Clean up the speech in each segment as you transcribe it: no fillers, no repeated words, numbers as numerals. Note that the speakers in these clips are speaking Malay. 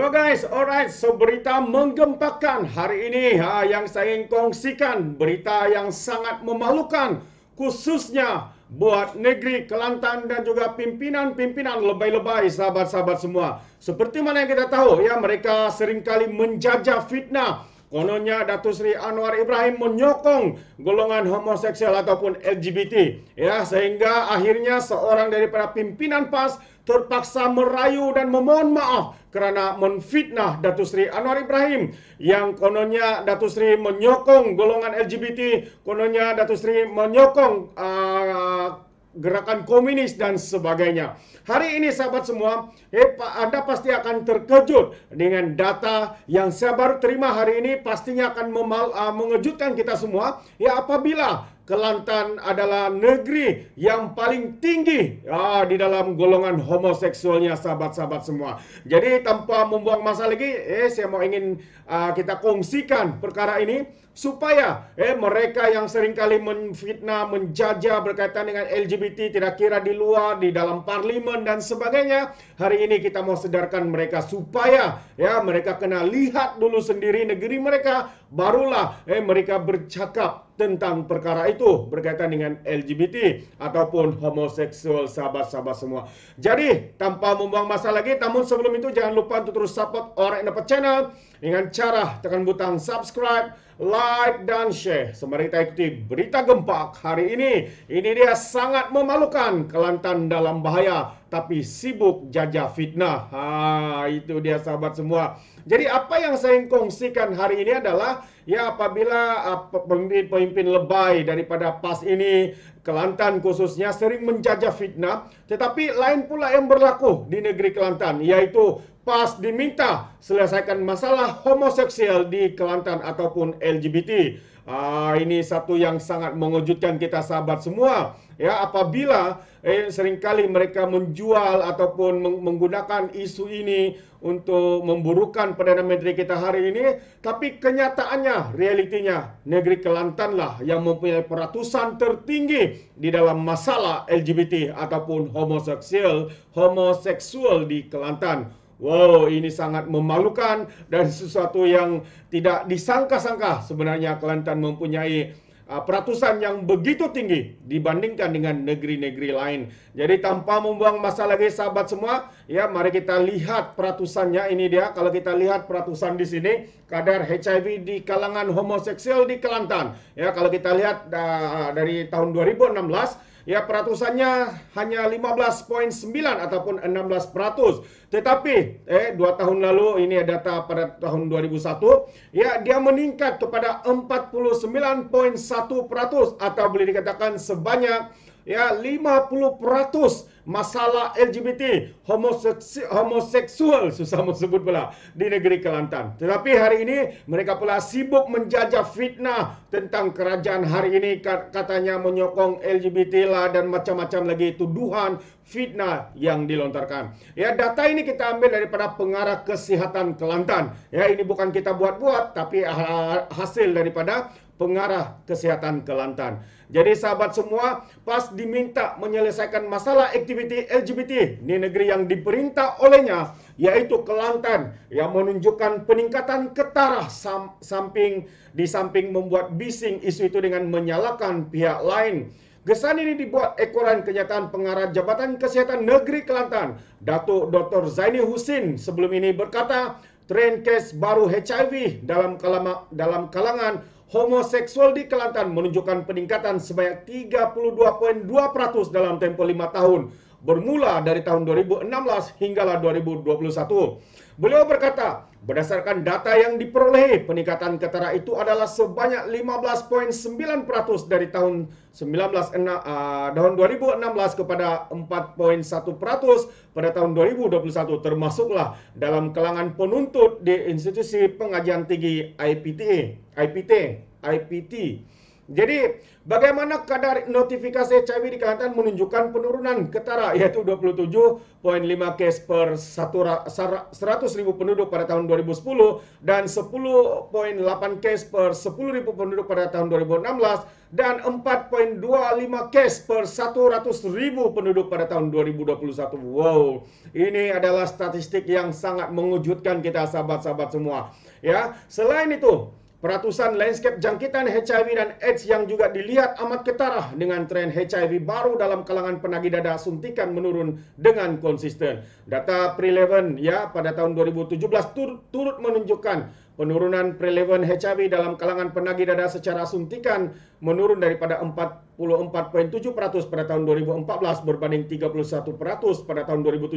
Halo guys, alright, so berita menggempakan hari ini yang saya ingin kongsikan, berita yang sangat memalukan khususnya buat negeri Kelantan dan juga pimpinan-pimpinan lebay-lebay sahabat-sahabat semua. Seperti mana yang kita tahu ya, mereka seringkali menjajah fitnah. Kononnya Datuk Seri Anwar Ibrahim menyokong golongan homoseksual ataupun LGBT ya, sehingga akhirnya seorang daripada pimpinan PAS terpaksa merayu dan memohon maaf kerana menfitnah Datuk Seri Anwar Ibrahim yang kononnya Datuk Seri menyokong golongan LGBT, kononnya Datuk Seri menyokong gerakan komunis dan sebagainya. Hari ini sahabat semua, Anda pasti akan terkejut dengan data yang saya baru terima hari ini, pastinya akan mengejutkan kita semua. Ya, apabila Kelantan adalah negeri yang paling tinggi di dalam golongan homoseksualnya sahabat-sahabat semua. Jadi tanpa membuang masa lagi, saya mau ingin kita kongsikan perkara ini supaya mereka yang seringkali menfitnah, menjajah berkaitan dengan LGBT, tidak kira di luar, di dalam parlimen dan sebagainya, hari ini kita mau sedarkan mereka supaya mereka kena lihat dulu sendiri negeri mereka, barulah mereka bercakap tentang perkara itu berkaitan dengan LGBT ataupun homoseksual sahabat-sahabat semua. Jadi tanpa membuang masa lagi, namun sebelum itu jangan lupa untuk terus support Orang Dapat Channel dengan cara tekan butang subscribe, like dan share. Sembari kita ikuti berita gempak hari ini. Ini dia sangat memalukan, Kelantan dalam bahaya tapi sibuk jajah fitnah. Itu dia sahabat semua. Jadi apa yang saya ingin kongsikan hari ini adalah apabila pemimpin-pemimpin lebay daripada PAS ini, Kelantan khususnya, sering menjajah fitnah, tetapi lain pula yang berlaku di negeri Kelantan, yaitu PAS diminta selesaikan masalah homoseksual di Kelantan ataupun LGBT. Ini satu yang sangat mengejutkan kita sahabat semua. Ya, apabila seringkali mereka menjual ataupun menggunakan isu ini untuk memburukan Perdana Menteri kita hari ini, tapi kenyataannya, realitinya, negeri Kelantan lah yang mempunyai peratusan tertinggi di dalam masalah LGBT ataupun homoseksual di Kelantan. Wow, ini sangat memalukan dan sesuatu yang tidak disangka-sangka sebenarnya Kelantan mempunyai peratusan yang begitu tinggi dibandingkan dengan negeri-negeri lain. Jadi tanpa membuang masa lagi sahabat semua, mari kita lihat peratusannya. Ini dia, kalau kita lihat peratusan di sini, kadar HIV di kalangan homoseksual di Kelantan. Ya, kalau kita lihat dari tahun 2016, peratusannya hanya 15,9 ataupun 16%. Tetapi 2 tahun lalu, ini data pada tahun 2001, dia meningkat kepada 49,1% atau boleh dikatakan sebanyak 50% masalah LGBT homoseksual, susah disebut pula, di negeri Kelantan. Tetapi hari ini mereka pula sibuk menjajah fitnah tentang kerajaan hari ini, katanya menyokong LGBT lah dan macam-macam lagi tuduhan fitnah yang dilontarkan. Data ini kita ambil daripada Pengarah Kesihatan Kelantan. Ini bukan kita buat-buat, tapi hasil daripada Pengarah Kesihatan Kelantan. Jadi sahabat semua, PAS diminta menyelesaikan masalah aktiviti LGBT di negeri yang diperintah olehnya, yaitu Kelantan, yang menunjukkan peningkatan ketara di samping membuat bising isu itu dengan menyalahkan pihak lain. Kesan ini dibuat ekoran kenyataan Pengarah Jabatan Kesihatan Negeri Kelantan, Datuk Dr. Zaini Husin, sebelum ini berkata, tren kes baru HIV dalam kalangan homoseksual di Kelantan menunjukkan peningkatan sebanyak 32,2% dalam tempoh 5 tahun, bermula dari tahun 2016 hinggalah 2021. Beliau berkata, berdasarkan data yang diperoleh, peningkatan ketara itu adalah sebanyak 15,9% dari tahun 2016 kepada 4,1% pada tahun 2021, termasuklah dalam kalangan penuntut di institusi pengajian tinggi IPT. Jadi, bagaimana kadar notifikasi HIV di Kelantan menunjukkan penurunan ketara, yaitu 27,5 kes per 100.000 penduduk pada tahun 2010 dan 10,8 kes per 10.000 penduduk pada tahun 2016 dan 4,25 kes per 100.000 penduduk pada tahun 2021. Wow, ini adalah statistik yang sangat mengejutkan kita sahabat-sahabat semua. Ya, selain itu, peratusan landscape jangkitan HIV dan AIDS yang juga dilihat amat ketara dengan tren HIV baru dalam kalangan penagih dada suntikan menurun dengan konsisten. Data Preleven ya pada tahun 2017 turut menunjukkan penurunan preleven HIV dalam kalangan penagih dada secara suntikan menurun daripada 44,7% pada tahun 2014 berbanding 31% pada tahun 2017.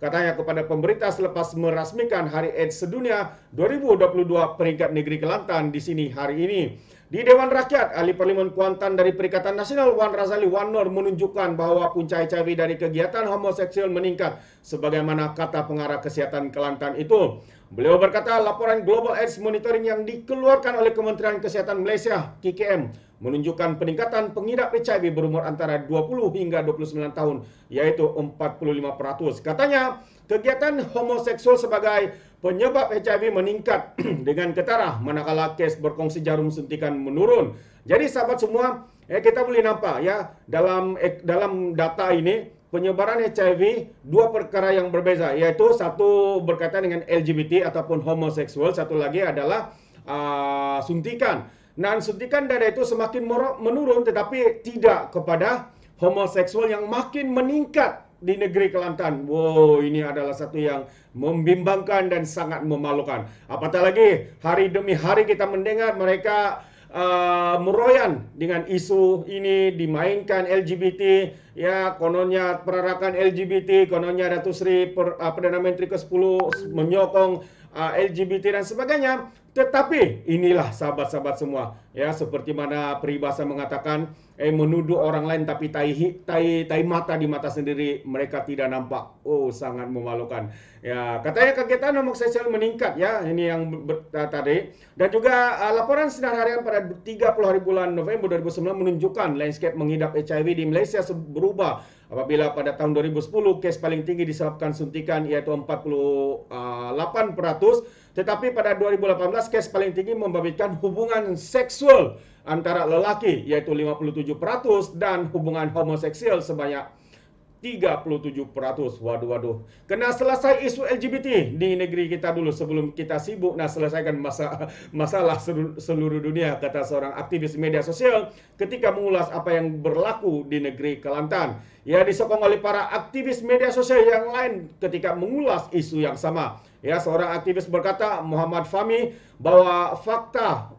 Katanya kepada pemberita selepas merasmikan Hari AIDS Sedunia 2022 peringkat negeri Kelantan di sini hari ini. Di Dewan Rakyat, Ahli Parlimen Kuantan dari Perikatan Nasional Wan Razali Wan Nur menunjukkan bahawa punca HIV dari kegiatan homoseksual meningkat sebagaimana kata pengarah kesihatan Kelantan itu. Beliau berkata laporan Global AIDS Monitoring yang dikeluarkan oleh Kementerian Kesihatan Malaysia KKM menunjukkan peningkatan pengidap HIV berumur antara 20 hingga 29 tahun, yaitu 45%. Katanya, kegiatan homoseksual sebagai penyebab HIV meningkat dengan ketara manakala kes berkongsi jarum suntikan menurun. Jadi sahabat semua, kita boleh nampak ya dalam data ini penyebaran HIV dua perkara yang berbeza, yaitu satu berkaitan dengan LGBT ataupun homoseksual, satu lagi adalah suntikan. Dan suntikan dada itu semakin menurun tetapi tidak kepada homoseksual yang makin meningkat di negeri Kelantan. Wow, ini adalah satu yang membimbangkan dan sangat memalukan. Apatah lagi hari demi hari kita mendengar mereka meroyan dengan isu ini dimainkan LGBT, ya kononnya perarakan LGBT, kononnya Datuk Seri Perdana Menteri ke-10 menyokong LGBT dan sebagainya. Tetapi inilah sahabat-sahabat semua, ya seperti mana peribahasa mengatakan menuduh orang lain tapi tai mata di mata sendiri mereka tidak nampak. Oh, sangat memalukan. Ya, katanya kegiatan homoseksual meningkat ya, ini yang tadi. Dan juga laporan sinar harian pada 30 hari bulan November 2009 menunjukkan landscape mengidap HIV di Malaysia berubah apabila pada tahun 2010 kes paling tinggi disebabkan suntikan iaitu 48%, tetapi pada 2018 kes paling tinggi membabitkan hubungan seksual antara lelaki iaitu 57% dan hubungan homoseksual sebanyak 37%. Waduh. Kena selesai isu LGBT di negeri kita dulu sebelum kita sibuk nak selesaikan masalah seluruh dunia, kata seorang aktivis media sosial ketika mengulas apa yang berlaku di negeri Kelantan. Ia disokong oleh para aktivis media sosial yang lain ketika mengulas isu yang sama. Ya, seorang aktivis berkata, Muhammad Fahmi, bahwa fakta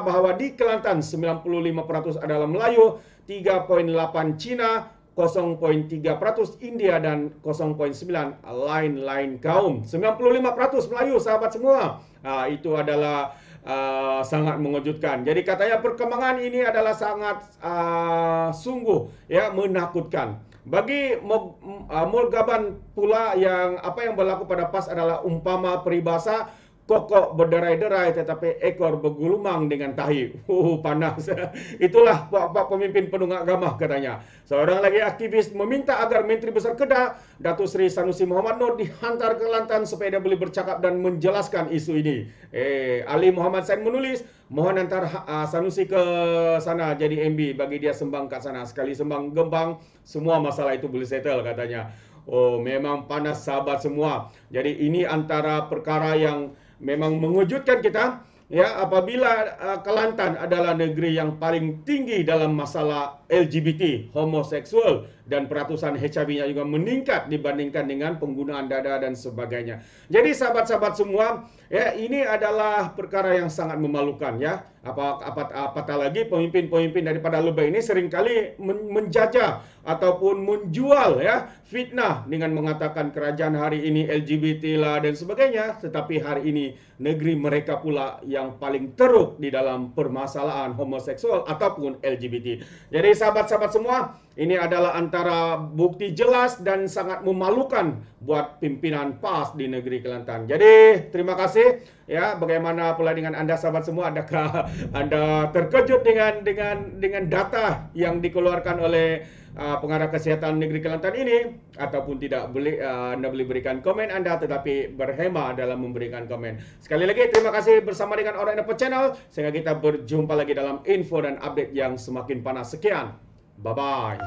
bahwa di Kelantan 95% adalah Melayu, 3,8 Cina, 0,3% India dan 0,9 lain kaum. 95% Melayu sahabat semua. Itu adalah sangat mengejutkan. Jadi katanya perkembangan ini adalah sangat sungguh ya menakutkan. Bagi Mulgaban pula yang apa yang berlaku pada PAS adalah umpama peribahasa kokok berderai-derai tetapi ekor bergulumang dengan tahi. Panas. Itulah puak-puak pemimpin penunggak agama katanya. Seorang lagi aktivis meminta agar Menteri Besar Kedah, Datuk Seri Sanusi Muhammad Nur dihantar ke Kelantan supaya dia boleh bercakap dan menjelaskan isu ini. Ali Muhammad Said menulis, mohon hantar Sanusi ke sana jadi MB bagi dia sembang kat sana. Sekali sembang gembang, semua masalah itu boleh settle katanya. Oh, memang panas sahabat semua. Jadi ini antara perkara yang memang mengejutkan kita ya apabila Kelantan adalah negeri yang paling tinggi dalam masalah LGBT, homoseksual dan peratusan HIV-nya juga meningkat dibandingkan dengan penggunaan dada dan sebagainya. Jadi sahabat-sahabat semua, ya ini adalah perkara yang sangat memalukan ya. Apatah lagi pemimpin-pemimpin daripada lebay ini seringkali menjajah ataupun menjual ya fitnah dengan mengatakan kerajaan hari ini LGBT lah dan sebagainya, tetapi hari ini negeri mereka pula yang paling teruk di dalam permasalahan homoseksual ataupun LGBT. Jadi sahabat-sahabat semua, ini adalah antara bukti jelas dan sangat memalukan buat pimpinan PAS di negeri Kelantan. Jadi terima kasih ya. Bagaimana pula dengan Anda sahabat semua? Adakah Anda terkejut dengan data yang dikeluarkan oleh Pengarah Kesihatan Negeri Kelantan ini, ataupun tidak? Anda boleh berikan komen Anda, tetapi berhema dalam memberikan komen. Sekali lagi terima kasih bersama dengan Orang Indonesia Channel, sehingga kita berjumpa lagi dalam info dan update yang semakin panas. Sekian, bye bye.